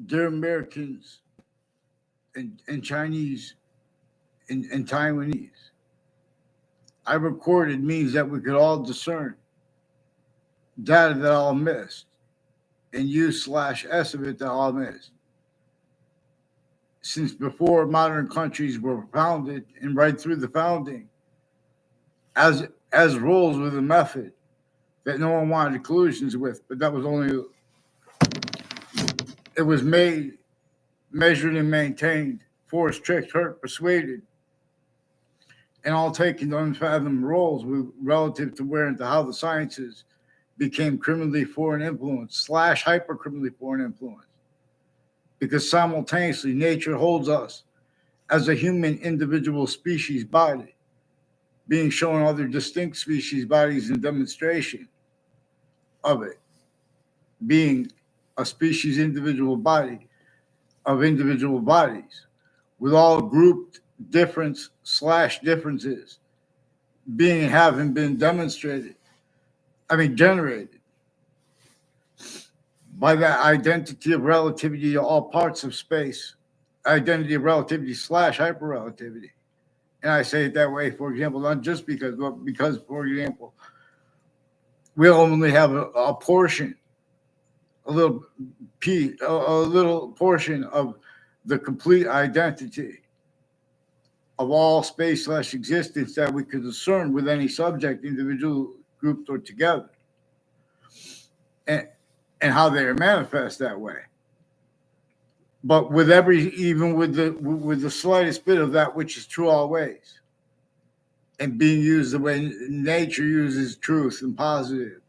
dear Americans and Chinese and Taiwanese, I recorded means that we could all discern data that all missed and U/S of it that all missed. Since before modern countries were founded and right through the founding, as rules with a method that no one wanted collusions with, but that was only it was made, measured, and maintained, forced, tricked, hurt, persuaded, and all taken unfathomed roles with relative to where and to how the sciences became criminally foreign influence slash hyper criminally foreign influence. Because simultaneously, nature holds us as a human individual species body, being shown other distinct species bodies in demonstration of it, being a species individual body of individual bodies, with all grouped difference slash differences being having been demonstrated, generated by that identity of relativity to all parts of space, identity of relativity slash hyper relativity. And I say it that way, for example, not just because, but because, for example, we only have a portion, a little a little portion of the complete identity of all space slash existence that we could discern with any subject, individual, grouped, or together, and how they are manifest that way. But with even with the slightest bit of that which is true always, and being used the way nature uses truth and positive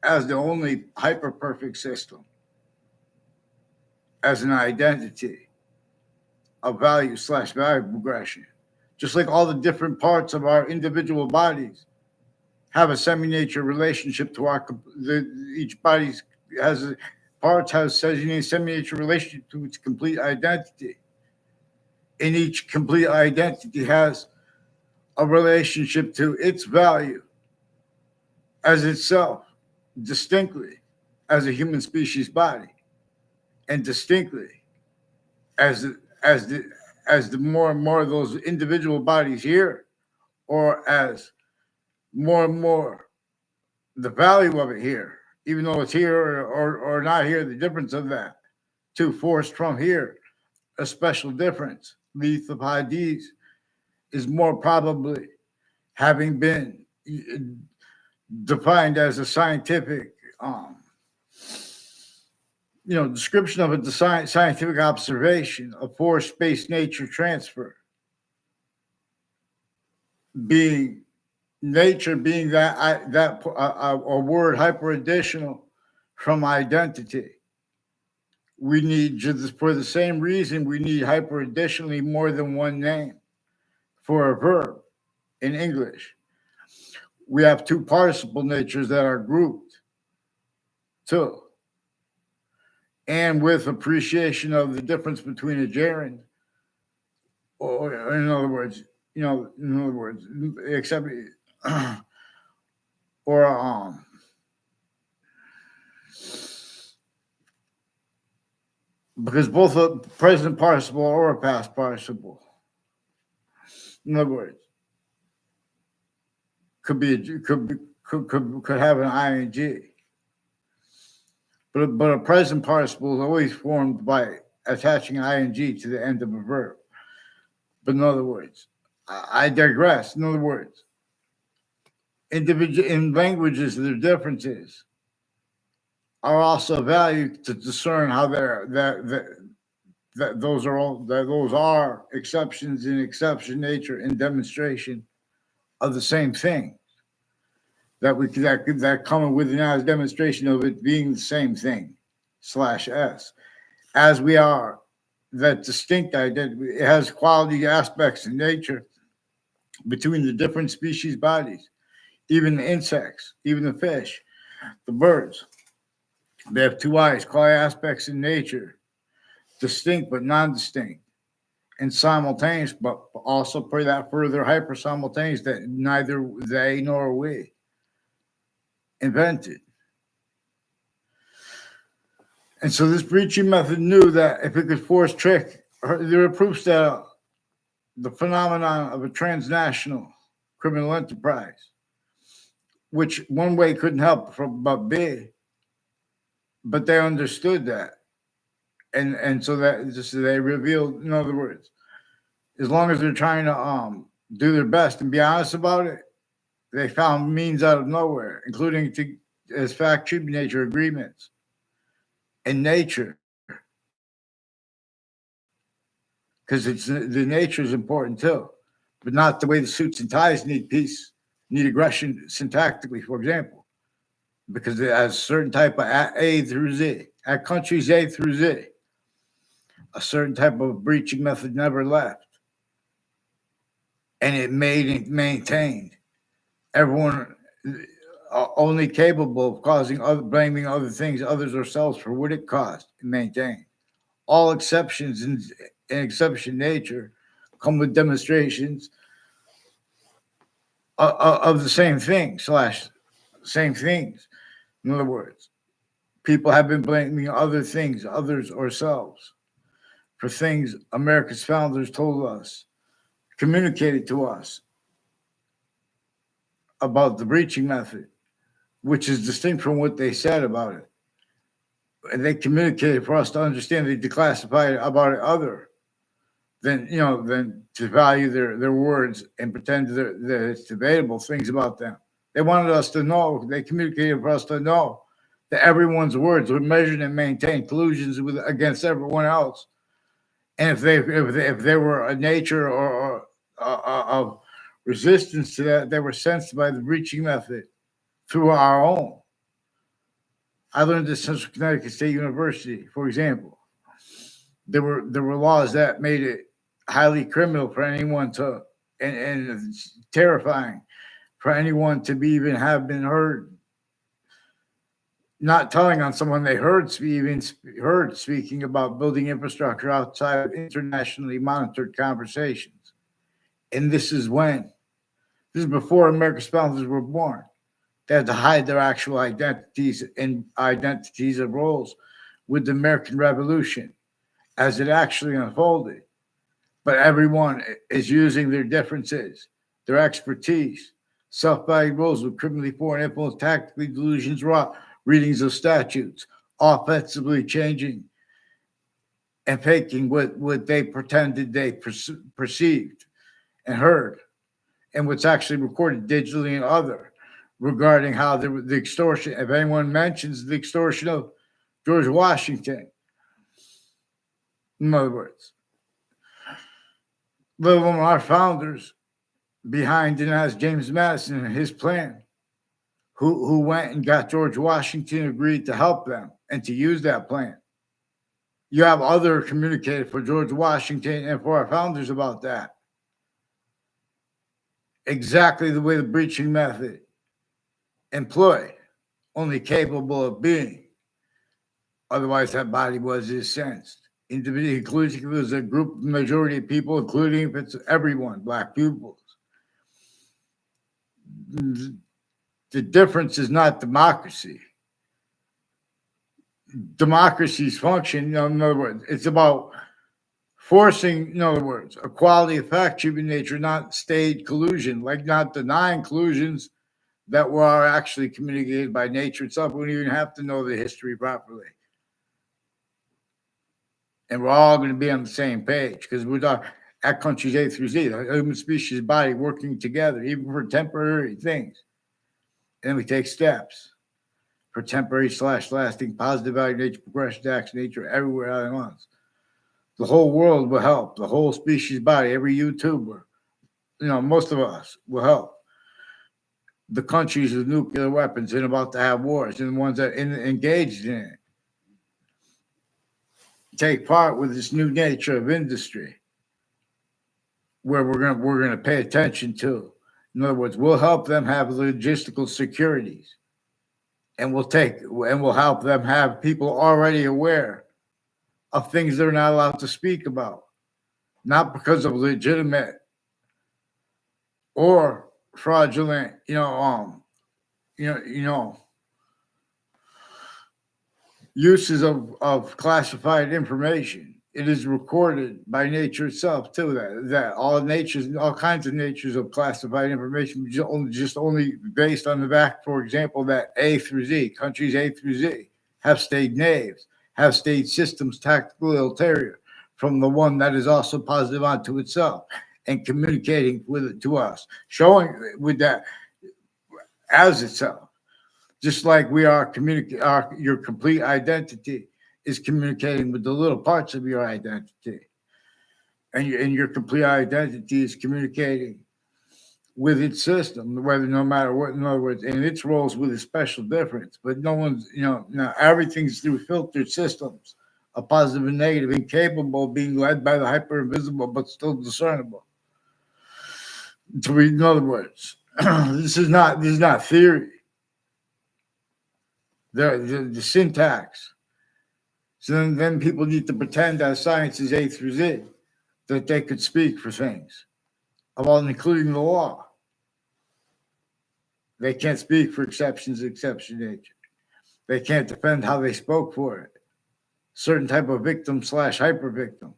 as the only hyper perfect system, as an identity of value slash value progression. Just like all the different parts of our individual bodies have a semi-nature relationship to each body's has a, parts has semi-nature relationship to its complete identity. And each complete identity has a relationship to its value as itself, distinctly as a human species body, and distinctly as as the as the more and more of those individual bodies here, or as more and more the value of it here, even though it's here or not here, the difference of that to forced from here, a special difference. Leaf of Hadith is more probably having been defined as a scientific description of a scientific observation of force space nature transfer, being nature being that a word hyper additional from identity. We need, just for the same reason, we need hyper additionally more than one name for a verb in English. We have two participle natures that are grouped too. And with appreciation of the difference between a gerund, or in other words, except or because both a present participle or a past participle, in other words, could have an ing, but a present participle is always formed by attaching ing to the end of a verb. But in other words, I digress. In other words, individual in languages, their differences are also valued to discern how that those are exceptions in exception nature and demonstration of the same thing that come with as demonstration of it being the same thing slash s as we are that distinct identity. It has quality aspects in nature between the different species bodies, even the insects, even the fish, the birds. They have two eyes, quality aspects in nature, distinct but non-distinct, and simultaneous, but also for that further hyper simultaneous that neither they nor we invented. And so this breaching method knew that if it could force trick, there were proofs that the phenomenon of a transnational criminal enterprise, which one way couldn't help but be, but they understood that. And so that just they revealed, in other words, as long as they're trying to do their best and be honest about it, they found means out of nowhere, including to as fact treaty nature agreements and nature, because it's the nature is important too, but not the way the suits and ties need peace, need aggression syntactically, for example, because it has a certain type of A through Z, at countries A through Z, a certain type of breaching method never left, and it made and maintained everyone only capable of causing other, blaming other things, others ourselves for what it caused and maintained. All exceptions in exception nature come with demonstrations of the same thing slash same things. In other words, people have been blaming other things, others, ourselves, for things America's founders told us, communicated to us about the breaching method, which is distinct from what they said about it. And they communicated for us to understand. They declassified about it other than to value their words and pretend that it's debatable things about them. They wanted us to know. They communicated for us to know that everyone's words were measured and maintained collusions against everyone else. And if they were a nature or of resistance to that, they were sensed by the breaching method through our own. I learned at Central Connecticut State University, for example. There were laws that made it highly criminal for anyone to and terrifying for anyone to be even have been heard not telling on someone they heard even heard speaking about building infrastructure outside of internationally monitored conversations. And this is before America's founders were born. They had to hide their actual identities and identities of roles with the American Revolution as it actually unfolded. But everyone is using their differences, their expertise, self-valued roles with criminally foreign influence, tactically delusions, raw readings of statutes, offensively changing and faking what they pretended they perceived and heard, and what's actually recorded digitally and other regarding how the extortion, if anyone mentions the extortion of George Washington, in other words, let alone our founders behind and as James Madison and his plan, who went and got George Washington agreed to help them and to use that plan. You have other communicated for George Washington and for our founders about that. Exactly the way the breaching method employed, only capable of being. Otherwise, that body was incensed. Individually, including if it was a group majority of people, including if it's everyone, black pupils. The difference is not democracy. Democracy's function, in other words, it's about forcing, in other words, equality of fact, human nature, not state collusion, like not denying collusions that were actually communicated by nature itself. We don't even have to know the history properly. And we're all going to be on the same page because we're not at countries A through Z, the human species body working together, even for temporary things. And we take steps for temporary / lasting positive value, nature, progression, action, nature, everywhere all at once. The whole world will help. The whole species body, every YouTuber, most of us will help. The countries with nuclear weapons and about to have wars and the ones that engaged in it take part with this new nature of industry where we're gonna pay attention to. In other words, we'll help them have logistical securities, and we'll help them have people already aware of things they're not allowed to speak about, not because of legitimate or fraudulent, uses of classified information. It is recorded by nature itself too. That all kinds of natures of classified information, just only based on the fact, for example, that A through Z, countries A through Z, have stayed knaves, have stayed systems tactically ulterior from the one that is also positive unto itself and communicating with it to us, showing with that as itself. Just like we are your complete identity is communicating with the little parts of your identity, and your complete identity is communicating with its system, whether no matter what. In other words, and its roles with a special difference. But no one's, now everything's through filtered systems, a positive and negative, incapable of being led by the hyper invisible, but still discernible. To read, in other words, this is not theory. The syntax. So then people need to pretend that science is A through Z, that they could speak for things, about including the law. They can't speak for exceptions, exception nature. They can't defend how they spoke for it. Certain type of victim slash hyper victim,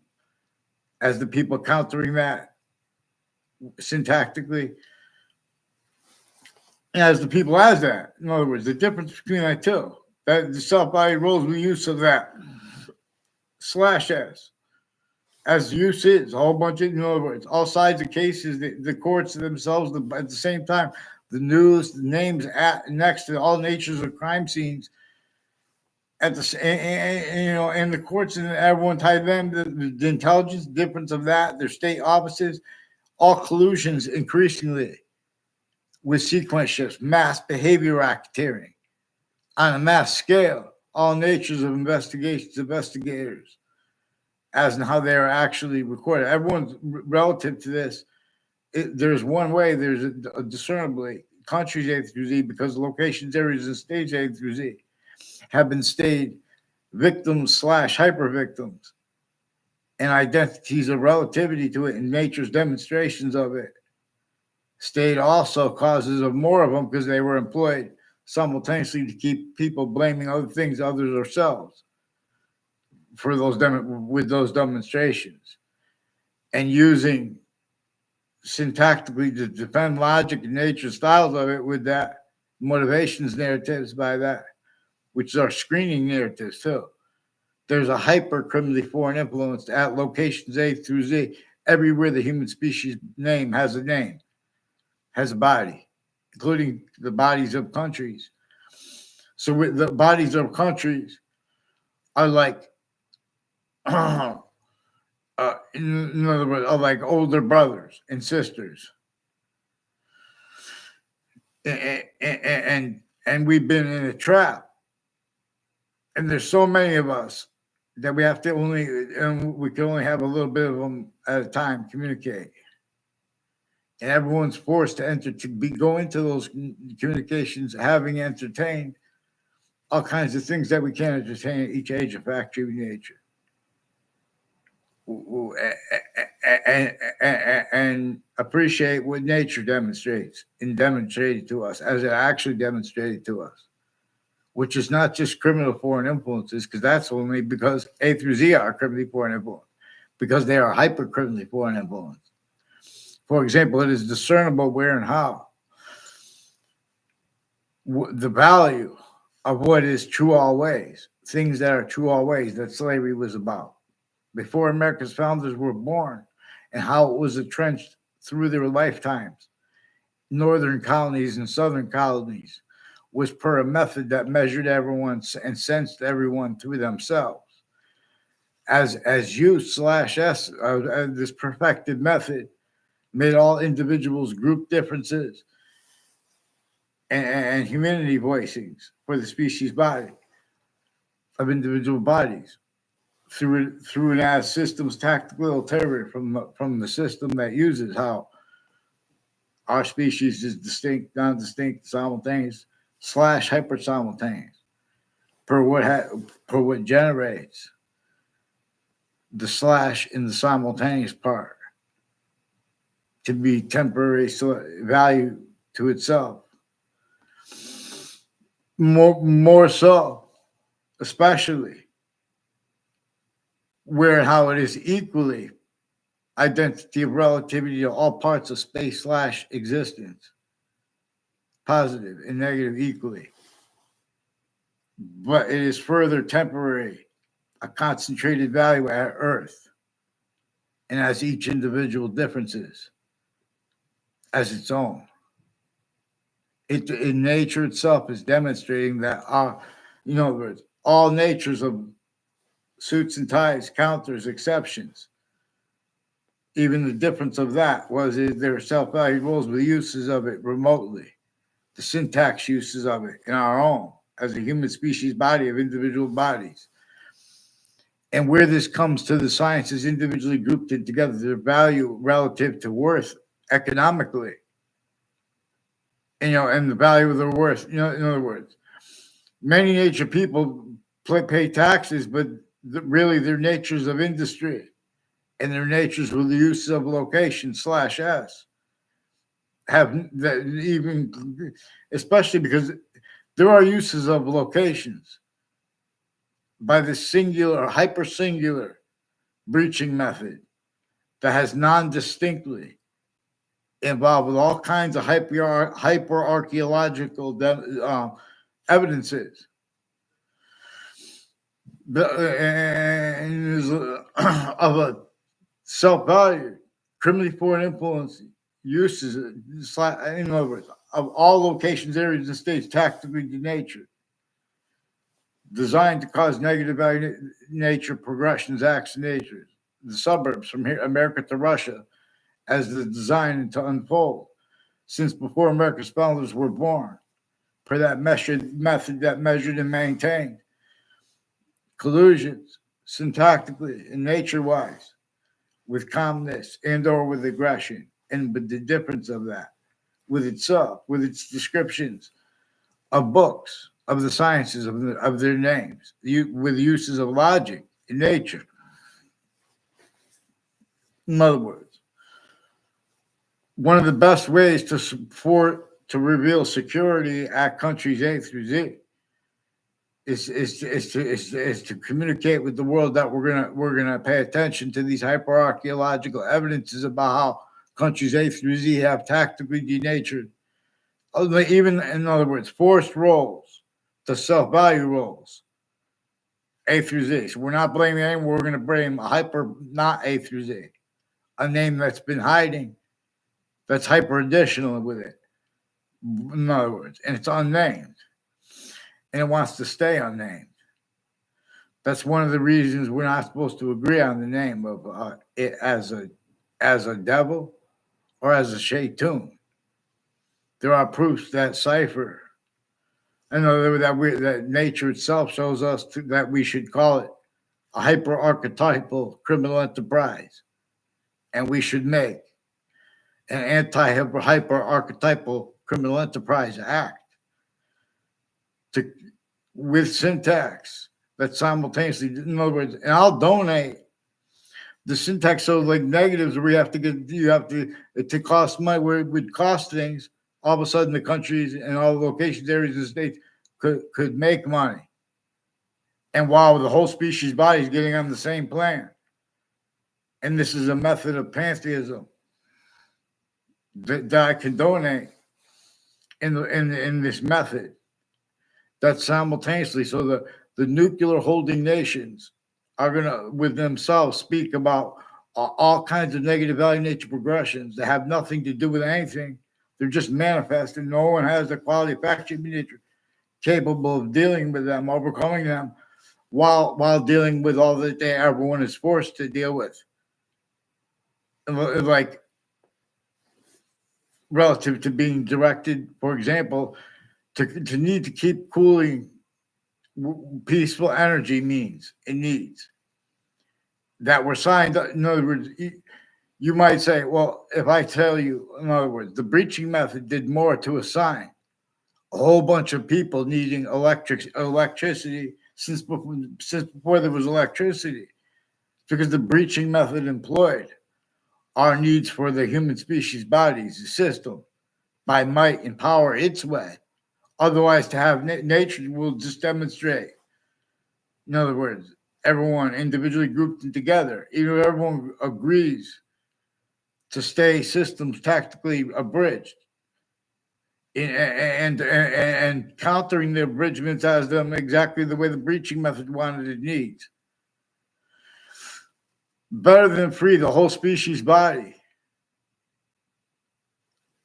as the people countering that syntactically, as the people as that. In other words, the difference between that two, that the self-body roles we use of that slash s as use is a whole bunch of, in other words, all sides of cases, the courts themselves, at the same time, the news, the names next to all natures of crime scenes, at the and the courts and everyone tied them, the intelligence difference of that, their state offices, all collusions increasingly with sequence shifts, mass behavior racketeering on a mass scale, all natures of investigators, as in how they are actually recorded. Everyone's relative to this. There's one way, there's a discernibly countries A through Z, because locations, areas, and states A through Z have been stayed victims slash hyper victims, and identities of relativity to it and nature's demonstrations of it. State also causes of more of them because they were employed simultaneously to keep people blaming other things, others, ourselves, for with those demonstrations, and using syntactically to defend logic and nature styles of it with that motivations narratives by that, which are screening narratives too. There's a hyper criminally foreign influence at locations A through Z. Everywhere the human species name, has a body, including the bodies of countries. So with the bodies of countries are like, in other words, are like older brothers and sisters, and we've been in a trap. And there's so many of us that we have to we can only have a little bit of them at a time communicate. And everyone's forced to go into those communications having entertained all kinds of things that we can't entertain at each age of factory nature. And appreciate what nature demonstrates and demonstrated to us as it actually demonstrated to us, which is not just criminal foreign influences, because that's only because A through Z are criminally foreign influence, because they are hyper criminally foreign influence. For example, it is discernible where and how the value of what is true always, things that are true always, that slavery was about before America's founders were born, and how it was entrenched through their lifetimes. Northern colonies and southern colonies was per a method that measured everyone and sensed everyone through themselves. As U slash S, this perfected method made all individuals group differences and humanity voicings for the species body of individual bodies through an as systems tactical ulterior from the system that uses how our species is distinct, non-distinct, simultaneous slash hyper simultaneous per what generates the slash in the simultaneous part to be temporary value to itself. More so, especially where and how it is equally identity of relativity to all parts of space slash existence, positive and negative equally. But it is further temporary, a concentrated value at Earth, and has each individual differences as its own. It in nature itself is demonstrating that in other words, all natures of suits and ties, counters, exceptions. Even the difference of that was their self-valued roles with uses of it remotely, the syntax uses of it in our own as a human species body of individual bodies. And where this comes to the sciences individually grouped in together, their value relative to worth economically, and the value of their worth. In other words, many nature people pay taxes, but really their natures of industry and their natures with the use of location slash S have that even, especially because there are uses of locations by the singular, hyper singular breaching method that has non-distinctly involved with all kinds of hyper archaeological evidences of a self-value, criminally foreign influence uses, in other words, of all locations, areas, and states tactically denatured, designed to cause negative value nature progressions, acts, and natures. The suburbs from here, America to Russia, as the design to unfold since before America's founders were born, per that method that measured and maintained collusions syntactically and nature-wise with calmness and or with aggression, and with the difference of that with itself, with its descriptions of books, of the sciences, of their names, with uses of logic in nature. In other words, one of the best ways to reveal security at countries A through Z is to communicate with the world that we're gonna pay attention to these hyper archaeological evidences about how countries A through Z have tactically denatured, even in other words, forced roles to self-value roles, A through Z. So we're not blaming anyone. We're going to blame not A through Z, a name that's been hiding, that's hyper additional with it. In other words, and it's unnamed, and it wants to stay unnamed. That's one of the reasons we're not supposed to agree on the name of it as a devil or as a shaytun. There are proofs that cipher, and that nature itself shows us that we should call it a hyper archetypal criminal enterprise, and we should make an anti-hyper archetypal criminal enterprise act with syntax that simultaneously, in other words, and I'll donate the syntax so like negatives where to cost money where it would cost things. All of a sudden, the countries and all the locations, areas, and states could make money, and while the whole species body is getting on the same plan. And this is a method of pantheism that I can donate in this method. That simultaneously, so the nuclear holding nations are going to, with themselves, speak about all kinds of negative value nature progressions that have nothing to do with anything. They're just manifested. No one has the quality of fact-shaping nature capable of dealing with them, overcoming them, while dealing with all that everyone is forced to deal with. Like relative to being directed, for example, to need to keep cooling peaceful energy means it needs that were signed. In other words, you might say, well, if I tell you, in other words, the breaching method did more to assign a whole bunch of people needing electricity since before there was electricity, because the breaching method employed our needs for the human species bodies, the system, by might and power its way. Otherwise, to have nature will just demonstrate In other words, everyone individually grouped and together, even if everyone agrees to stay systems tactically abridged, and countering the abridgments as them exactly the way the breaching method wanted it needs. Better than free the whole species body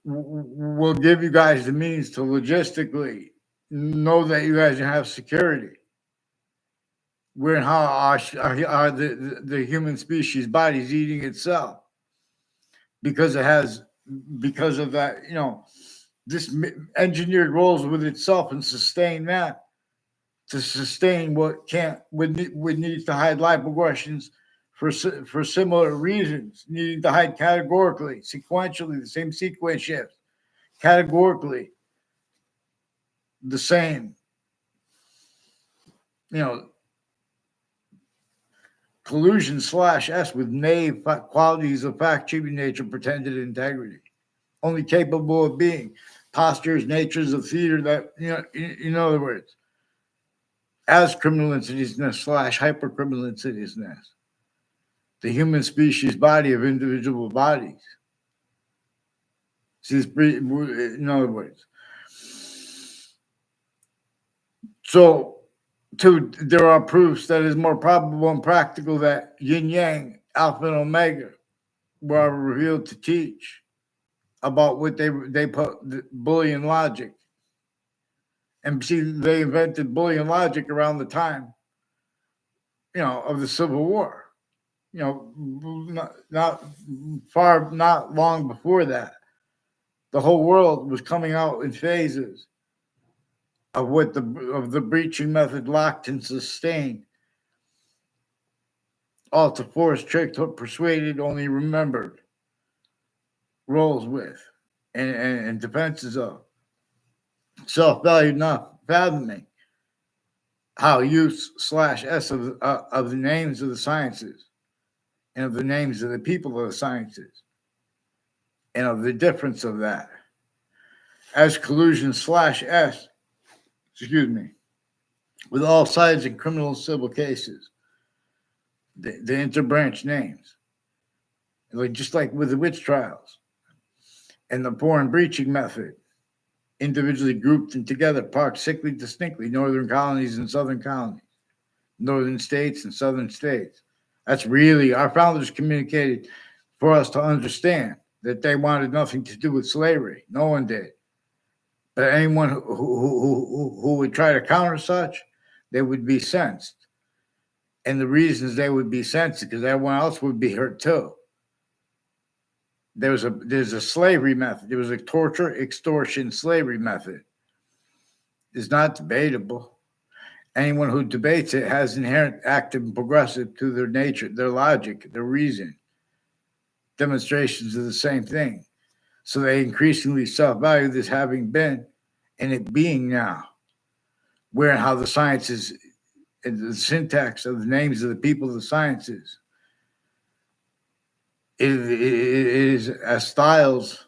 will give you guys the means to logistically know that you guys have security. Where how the human species body is eating itself because it has because of that, this engineered roles with itself and sustain that to sustain what can't would need to hide life progressions for similar reasons, needing to hide categorically, sequentially, the same sequence shifts, categorically the same, you know, collusion slash S with knave qualities of fact, achieving nature, pretended integrity, only capable of being postures, natures of theater that, in other words, as criminal insidiousness slash hypercriminal insidiousness, the human species body of individual bodies. See, in other words, so there are proofs that it is more probable and practical that yin yang, alpha and omega, were revealed to teach about what they put the Boolean logic. And see, they invented Boolean logic around the time, of the Civil War. Not long before that, the whole world was coming out in phases of what the breaching method locked and sustained, all to force, tricked, persuaded, only remembered roles with, and defenses of self-value, not fathoming how use slash S of the names of the sciences and of the names of the people of the sciences and of the difference of that as collusion slash S, with all sides in criminal and civil cases, the interbranch names, just like with the witch trials and the foreign breaching method, individually grouped and together, parked sickly distinctly, northern colonies and southern colonies, northern states and southern states. That's really our founders communicated for us to understand that they wanted nothing to do with slavery. No one did. But anyone who would try to counter such, they would be sensed. And the reasons they would be sensed because everyone else would be hurt too. There's a slavery method. There was a torture, extortion, slavery method. It's not debatable. Anyone who debates it has inherent active and progressive to their nature, their logic, their reason. Demonstrations of the same thing. So they increasingly self-value this having been and it being now. Where and how the sciences and the syntax of the names of the people of the sciences it is as styles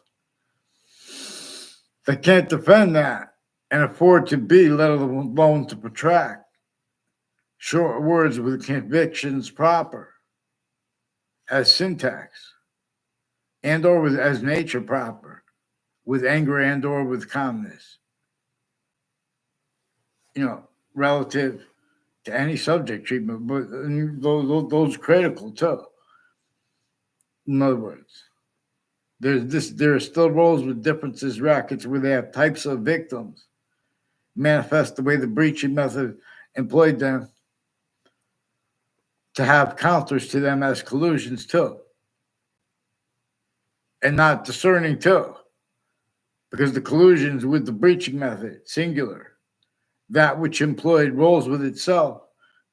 that can't defend that and afford to be, let alone to protract. Short words with convictions proper as syntax and or with as nature proper with anger and or with calmness, relative to any subject treatment, but those critical too. In other words, there are still roles with differences, rackets where they have types of victims manifest the way the breaching method employed them to have counters to them as collusions too. And not discerning too. Because the collusions with the breaching method, singular, that which employed roles with itself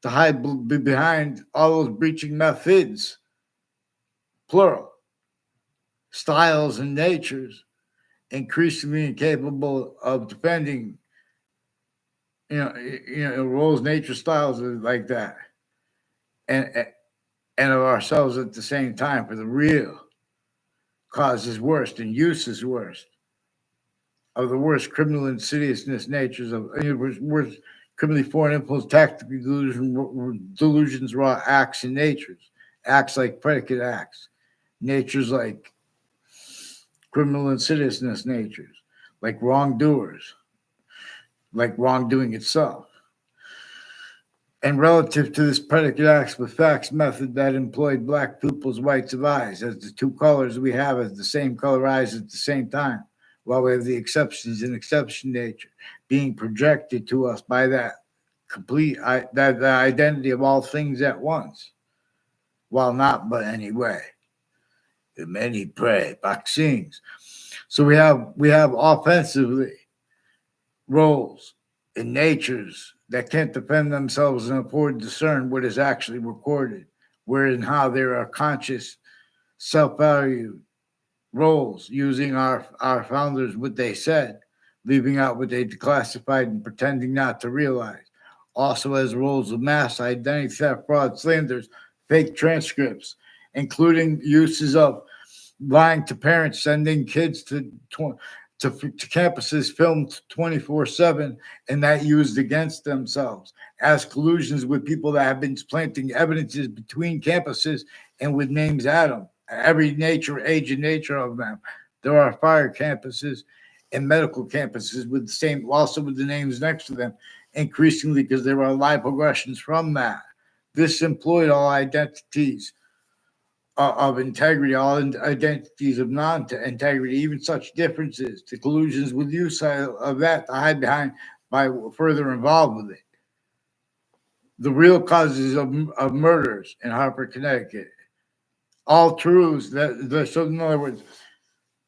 to hide behind all those breaching methods, plural, styles and natures, increasingly incapable of defending, roles, nature, styles like that, and of ourselves at the same time for the real cause is worst and use is worst of the worst criminal insidiousness natures of worst criminally foreign influence, tactical delusions, raw acts, and natures. Acts like predicate acts. Natures like criminal insidiousness natures, like wrongdoers, like wrongdoing itself. And relative to this predicate acts with facts method that employed black pupils, whites of eyes, as the two colors we have as the same color eyes at the same time, while we have the exceptions in exception nature being projected to us by that that the identity of all things at once, while not but anyway. The many pray vaccines. So we have offensively roles in natures that can't defend themselves and afford to discern what is actually recorded, where and how there are conscious, self-value roles using our founders what they said, leaving out what they declassified and pretending not to realize. Also as roles of mass identity theft, fraud, slanders, fake transcripts, including uses of lying to parents, sending kids to campuses filmed 24/7, and that used against themselves as collusions with people that have been planting evidences between campuses and with names at them. Every nature, age, and nature of them. There are fire campuses and medical campuses with the same, also with the names next to them, increasingly because there are live progressions from that. This employed all identities of integrity, all identities of non-integrity, even such differences, to collusions with use of that to hide behind by further involved with it. The real causes of murders in Hartford, Connecticut. All truths so in other words,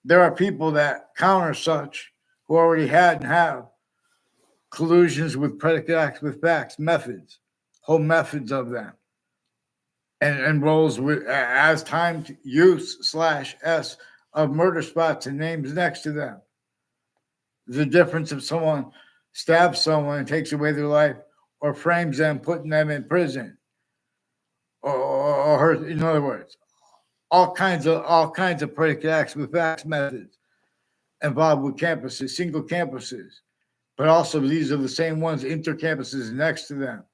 there are people that counter such who already had and have collusions with predicate acts with facts, methods, whole methods of them. And roles with as timed use /s of murder spots and names next to them. The difference if someone stabs someone and takes away their life, or frames them, putting them in prison, or in other words, all kinds of predicate acts with facts methods involved with campuses, single campuses, but also these are the same ones, intercampuses next to them.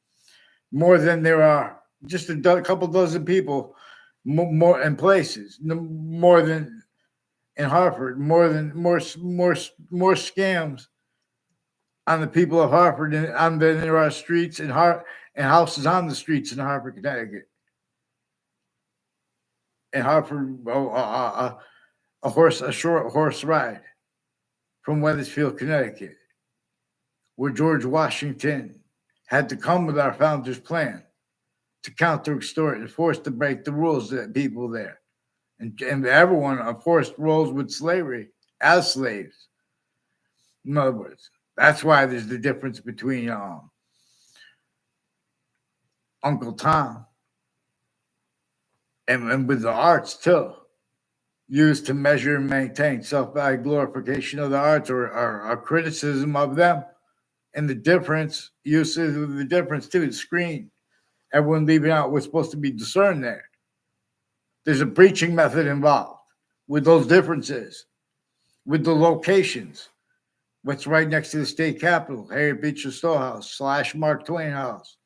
More than there are just a couple dozen people more in places, more than in Hartford, more scams on the people of Hartford than there are streets and houses on the streets in Hartford, Connecticut. In Hartford, a short horse ride from Wethersfield, Connecticut, where George Washington had to come with our founders' plan to counter extort and forced to break the rules that people there. And everyone, of course, rolls with slavery as slaves. In other words, that's why there's the difference between Uncle Tom and with the arts too, used to measure and maintain self-value glorification of the arts or criticism of them. And the difference, uses of the difference too, the screen. Everyone leaving out what's supposed to be discerned there. There's a preaching method involved with those differences, with the locations. What's right next to the state capitol, Harriet Beecher Stowe House / Mark Twain House,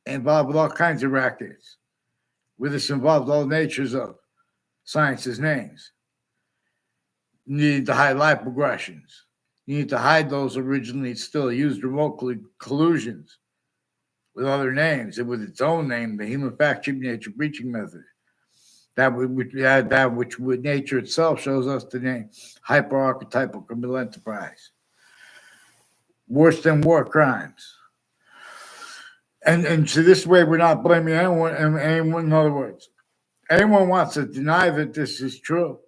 involved with all kinds of rackets. With this involved all natures of science's names. You need to hide life progressions. You need to hide those originally still used remotely collusions with other names and with its own name, the human fact sheep nature preaching method. That which with nature itself shows us the name hyper-archetypal criminal enterprise. Worse than war crimes. And so this way we're not blaming anyone, in other words. Anyone wants to deny that this is true,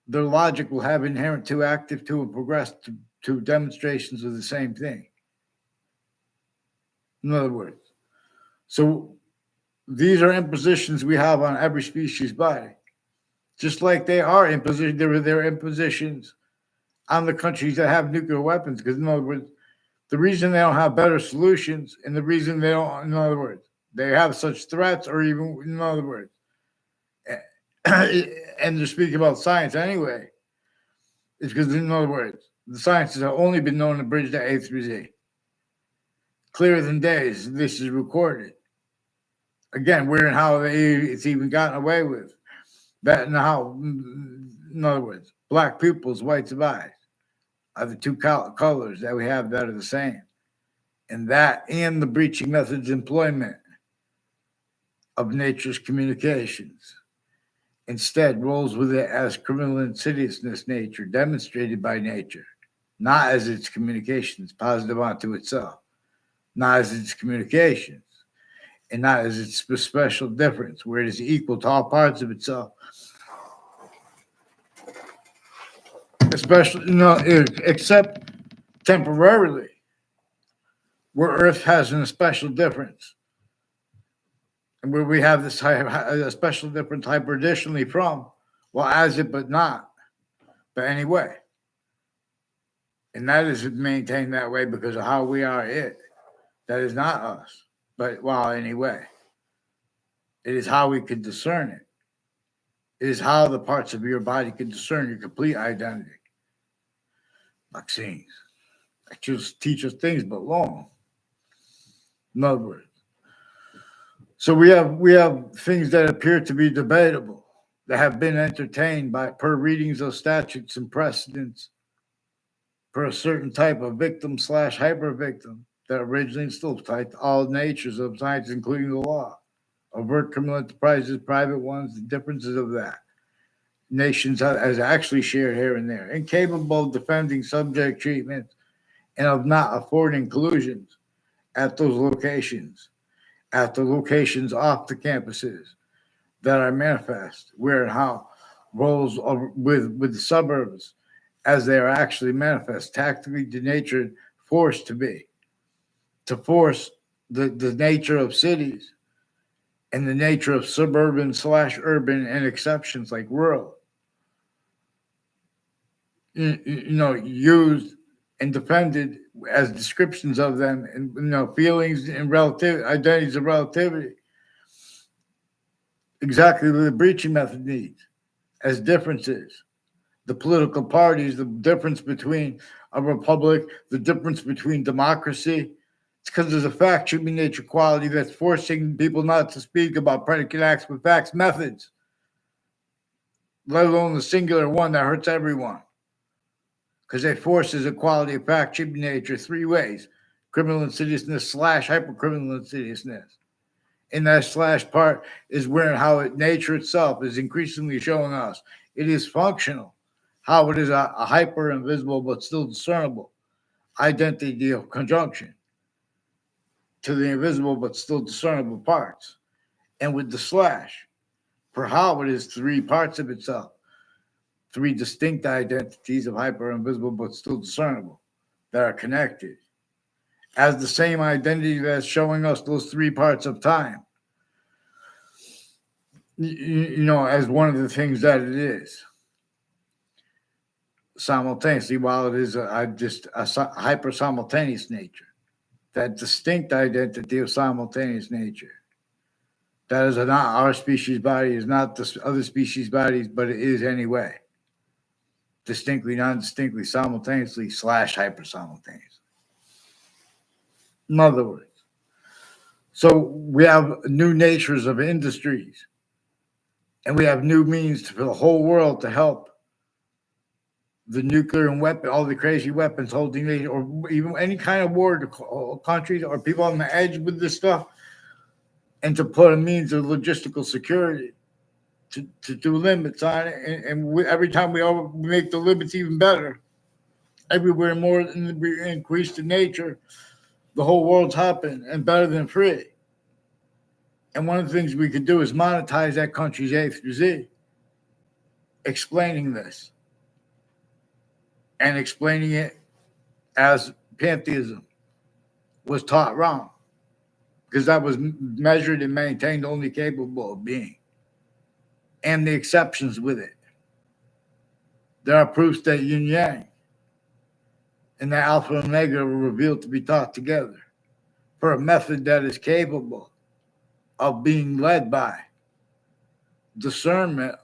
their logic will have inherent too active to and progress to demonstrations of the same thing. In other words, so these are impositions we have on every species body, just like they are impositions. There are impositions on the countries that have nuclear weapons. Because in other words, the reason they don't have better solutions, and the reason they don't, in other words, they have such threats, or even in other words, and they're speaking about science anyway, is because in other words, the sciences have only been known to bridge the A through Z. clearer than day. This is recorded. Again, where and how it's even gotten away with. That and how, in other words, black pupils, whites of eyes are the two colors that we have that are the same. And that and the breaching methods employment of nature's communications instead rolls with it as criminal insidiousness nature demonstrated by nature, not as its communications positive onto itself, not as its communications, and not as its special difference, where it is equal to all parts of itself, especially except temporarily, where Earth has a special difference, and where we have this a special difference hyperaditionally from, well, as it but not, but anyway. And that is maintained that way because of how we are it. That is not us, but well, anyway. It is how we can discern it. It is how the parts of your body can discern your complete identity. Vaccines. That just teach us things but long. In other words. So we have things that appear to be debatable, that have been entertained by per readings of statutes and precedents for a certain type of victim / hyper victim that originally instilled tied to all natures of science, including the law, overt criminal enterprises, private ones, the differences of that. Nations has actually shared here and there, incapable of defending subject treatment and of not affording collusions at those locations, at the locations off the campuses that are manifest, where and how roles with the suburbs as they are actually manifest, tactically denatured, forced to force the nature of cities and the nature of suburban / urban and exceptions like rural, used and defended as descriptions of them, and feelings and relative identities of relativity. Exactly what the breaching method needs as differences. The political parties, the difference between a republic, the difference between democracy. It's because there's a fact, human nature quality that's forcing people not to speak about predicate acts with facts methods, let alone the singular one that hurts everyone. Because it forces a quality of fact, human nature, three ways: criminal insidiousness / hypercriminal insidiousness. In that / part is where and how nature itself is increasingly showing us it is functional, how it is a hyper invisible but still discernible identity of conjunction to the invisible but still discernible parts. And with the / for how it is three parts of itself, three distinct identities of hyper invisible but still discernible that are connected as the same identity that's showing us those three parts of time. As one of the things that it is simultaneously, while it is just a hyper simultaneous nature, that distinct identity of simultaneous nature. That is not our species body, is not the other species bodies, but it is anyway. Distinctly, non-distinctly, simultaneously / hyper simultaneously. In other words, so we have new natures of industries, and we have new means for the whole world to help the nuclear and weapon, all the crazy weapons holding, or even any kind of war to countries or people on the edge with this stuff, and to put a means of logistical security to do limits on it. And every time we make the limits even better, everywhere more increased in nature, the whole world's hopping and better than free. And one of the things we could do is monetize that country's A through Z, explaining this and explaining it as pantheism was taught wrong, because that was measured and maintained only capable of being, and the exceptions with it. There are proofs that yin yang and that alpha and omega were revealed to be taught together for a method that is capable of being led by discernment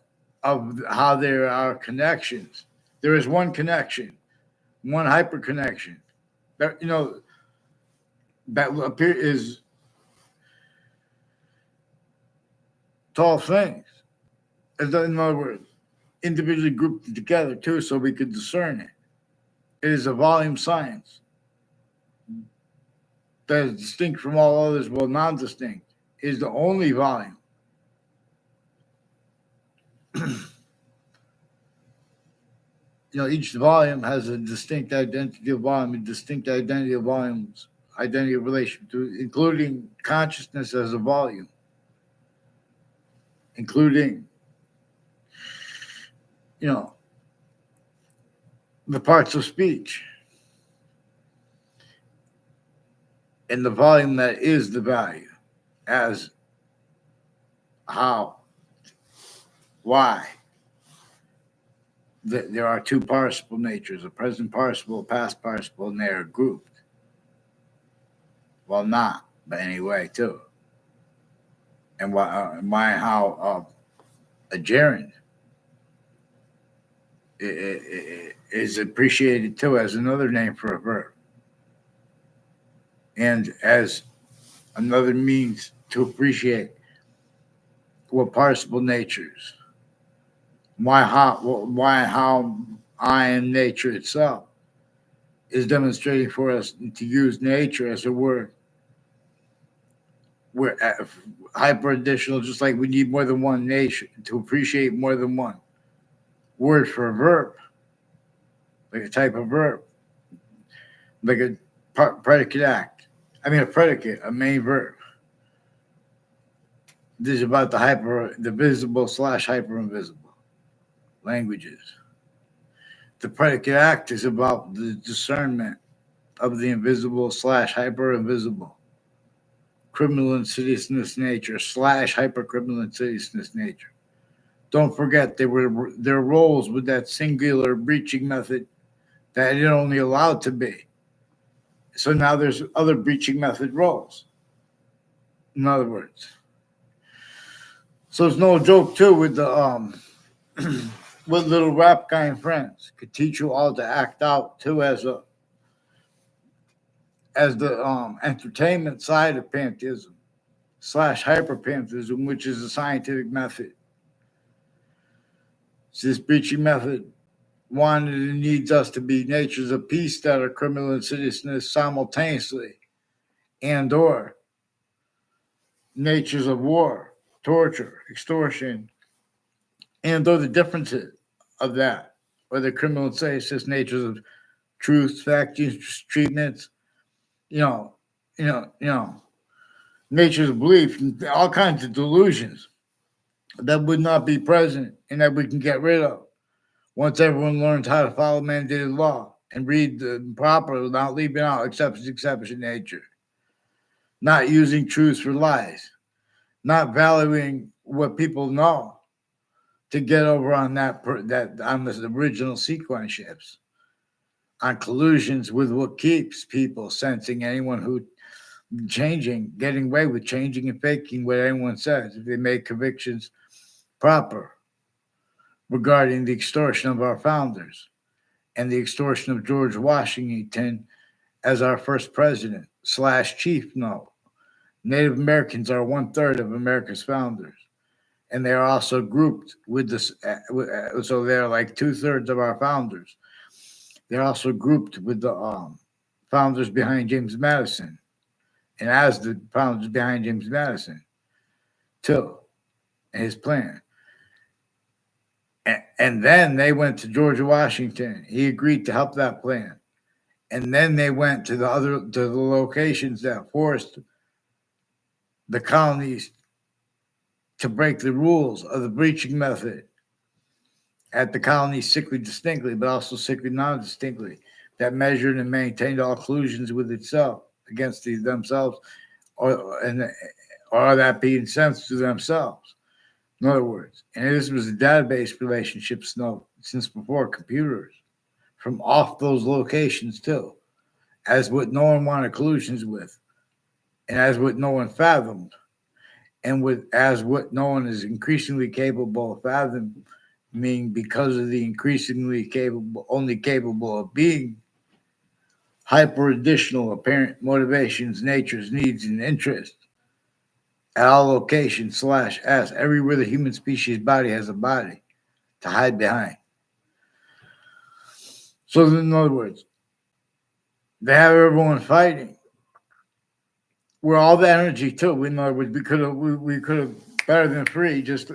of how there are connections. There is one connection, one hyper connection. that appear is tall things. In other words, individually grouped together too, so we could discern it. It is a volume science that is distinct from all others, well, non-distinct. It is the only volume. Each volume has a distinct identity of volume, a distinct identity of volumes, identity of relation to, including consciousness as a volume, including, the parts of speech and the volume that is the value as how, why. There are two participle natures, a present participle, a past participle, and they are grouped. Well, not, but anyway, too. And how a gerund is appreciated too as another name for a verb, and as another means to appreciate what participle natures. How I am nature itself is demonstrating for us to use nature as a word. We're hyper additional, just like we need more than one nature to appreciate more than one word for a verb, like a type of verb, like a predicate act. I mean, a predicate, a main verb. This is about the visible / hyper invisible languages. The predicate act is about the discernment of the invisible / hyper invisible, criminal insidiousness nature / hyper criminal insidiousness nature. Don't forget their roles with that singular breaching method that it only allowed to be. So now there's other breaching method roles. In other words, so it's no joke too with the with little rap guy and friends could teach you all to act out too as the entertainment side of pantheism / hyper pantheism, which is a scientific method. So this breaching method wanted and needs us to be natures of peace that are criminal insidiousness simultaneously, and or natures of war, torture, extortion, and though the differences of that, or the criminal insidiousness natures of truth, fact, treatments, natures of belief, all kinds of delusions that would not be present and that we can get rid of once everyone learns how to follow mandated law and read the proper without leaving out exception nature, not using truths for lies, not valuing what people know to get over on that on the original sequence shifts, on collusions with what keeps people sensing anyone who getting away with changing and faking what anyone says if they make convictions proper regarding the extortion of our founders and the extortion of George Washington as our first president / chief. No, Native Americans are 1/3 of America's founders, and they are also grouped with this. So they're like 2/3 of our founders. They're also grouped with the founders behind James Madison, and as the founders behind James Madison, too, and his plan. And then they went to George Washington. He agreed to help that plan. And then they went to the locations that forced the colonies to break the rules of the breaching method at the colonies sickly distinctly, but also sickly non-distinctly, that measured and maintained all collusions with itself against themselves, or that being sensed to themselves. In other words, and this was a database relationship since before computers, from off those locations too, as what no one wanted collusions with, and as what no one fathomed, and as what no one is increasingly capable of fathoming because of the increasingly only capable of being hyper additional apparent motivations, natures, needs, and interests at all locations slash s everywhere the human species body has a body to hide behind. So in other words, they have everyone fighting. We're all the energy too. In other words, we could have better than free just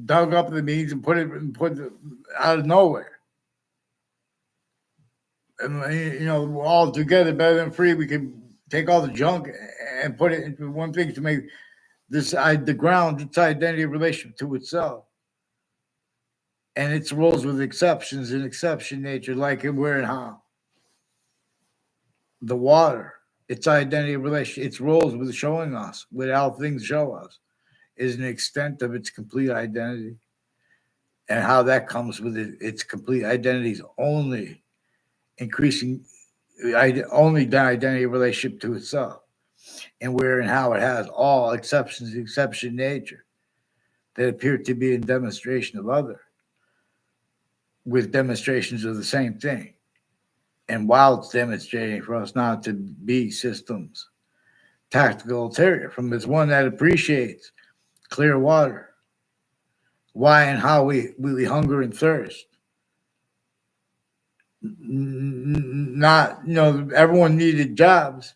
dug up the means and put it out of nowhere. And we're all together better than free. We could take all the junk and put it into one thing to make the ground its identity relationship to itself and its roles with exceptions and exception nature, like in where and how. The water, its identity relation, its roles with showing us, with how things show us, is an extent of its complete identity. And how that comes with its complete identity is only increasing, only the identity relationship to itself, and where and how it has all exceptions, exception nature that appear to be in demonstration of other, with demonstrations of the same thing. And while it's demonstrating for us not to be systems, tactical ulterior from its one that appreciates clear water, why and how we hunger and thirst. Not, everyone needed jobs,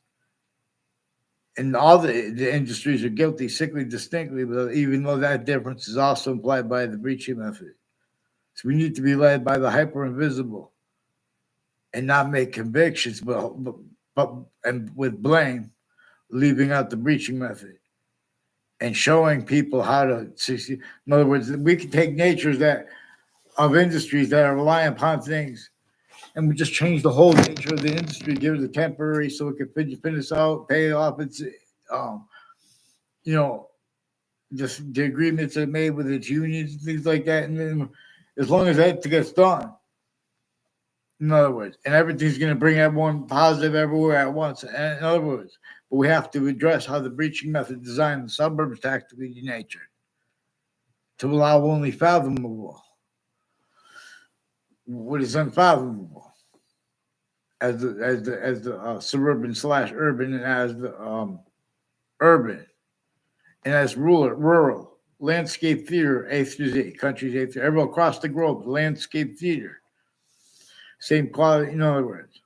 and all the industries are guilty, sickly, distinctly, but even though that difference is also implied by the breaching method. So we need to be led by the hyper invisible and not make convictions, but and with blame, leaving out the breaching method and showing people how to succeed. In other words, we can take natures of industries that are relying upon things, and we just change the whole nature of the industry, give it a temporary so it can finish out, pay off its, you know, just the agreements it made with its unions, things like that. And then as long as that gets done, in other words, and everything's going to bring everyone positive everywhere at once. And in other words, but we have to address how the breaching method designed the suburbs tactically denatured to allow only fathomable what is unfathomable as the suburban slash urban, and as the urban, and as rural landscape theater A through Z, countries A through everywhere across the globe, landscape theater, same quality. In other words,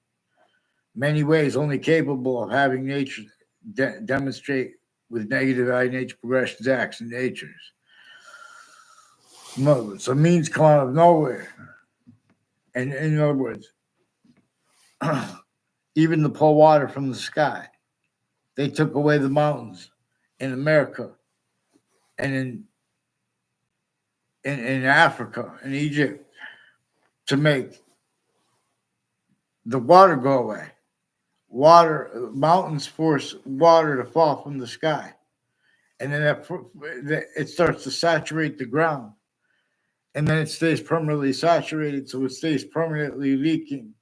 many ways only capable of having nature demonstrate with negative value nature progressions, acts, and natures. In other words, so means come out of nowhere. And in other words, even to pull water from the sky, they took away the mountains in America and in Africa and Egypt to make the water go away. Mountains force water to fall from the sky, and then it starts to saturate the ground, and then it stays permanently saturated, so it stays permanently leaking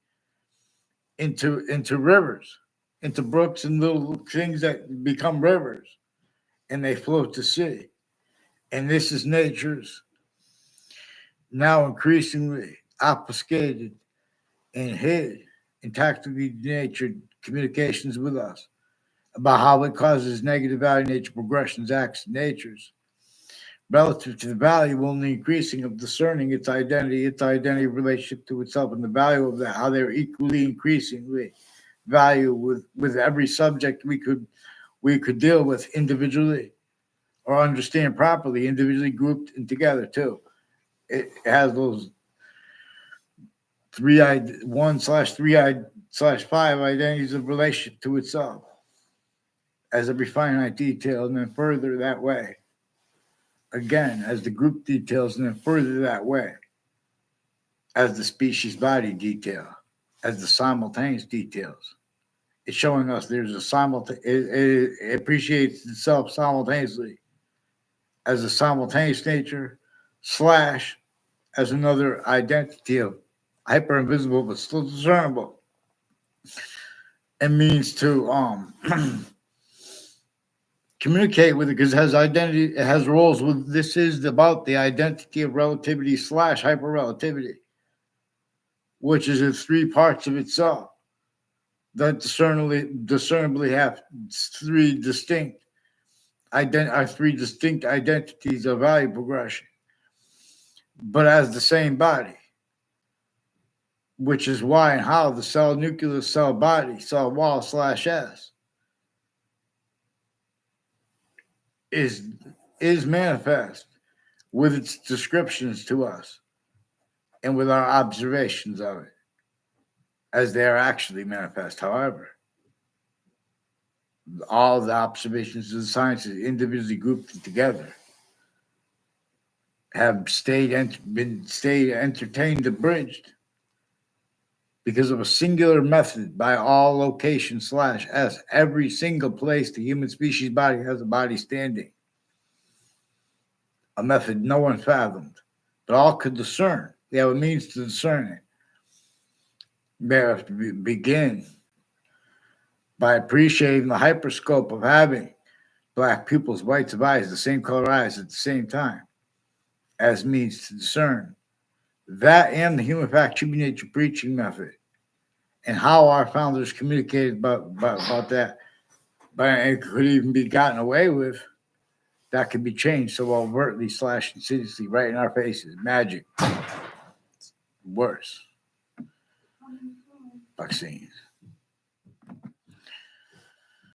into rivers, into brooks and little things that become rivers, and they float to sea. And this is nature's now increasingly obfuscated and hid in tactically natured communications with us about how it causes negative value nature progressions, acts, natures, relative to the value only increasing of discerning its identity relationship to itself, and the value of that, how they're equally increasingly value with every subject we could deal with individually or understand properly, individually grouped and together too. It has those 1/3/5 identities of relationship to itself as a finite detail, and then further that way. Again, as the group details, and then further that way, as the species body detail, as the simultaneous details. It's showing us there's it appreciates itself simultaneously as a simultaneous nature slash as another identity of hyper invisible but still discernible, and means to communicate with it because it has identity, it has roles with. This is about the identity of relativity slash hyper relativity, which is in three parts of itself. that discernibly have three distinct identities of value progression, but as the same body, which is why and how the cell nucleus, cell body, cell wall slash S is is manifest with its descriptions to us and with our observations of it as they are actually manifest. However, all the observations of the sciences individually grouped together have stayed entertained, abridged because of a singular method by all location slash S. Every single place the human species body has a body standing. A method no one fathomed, but all could discern. They have a means to discern it. They have to begin by appreciating the hyperscope of having black pupils, whites of eyes, the same color eyes at the same time, as means to discern. That and the human fact, human nature preaching method, and how our founders communicated about that, but it could even be gotten away with, that could be changed so overtly slash insidiously right in our faces. Magic. Worse. Vaccines.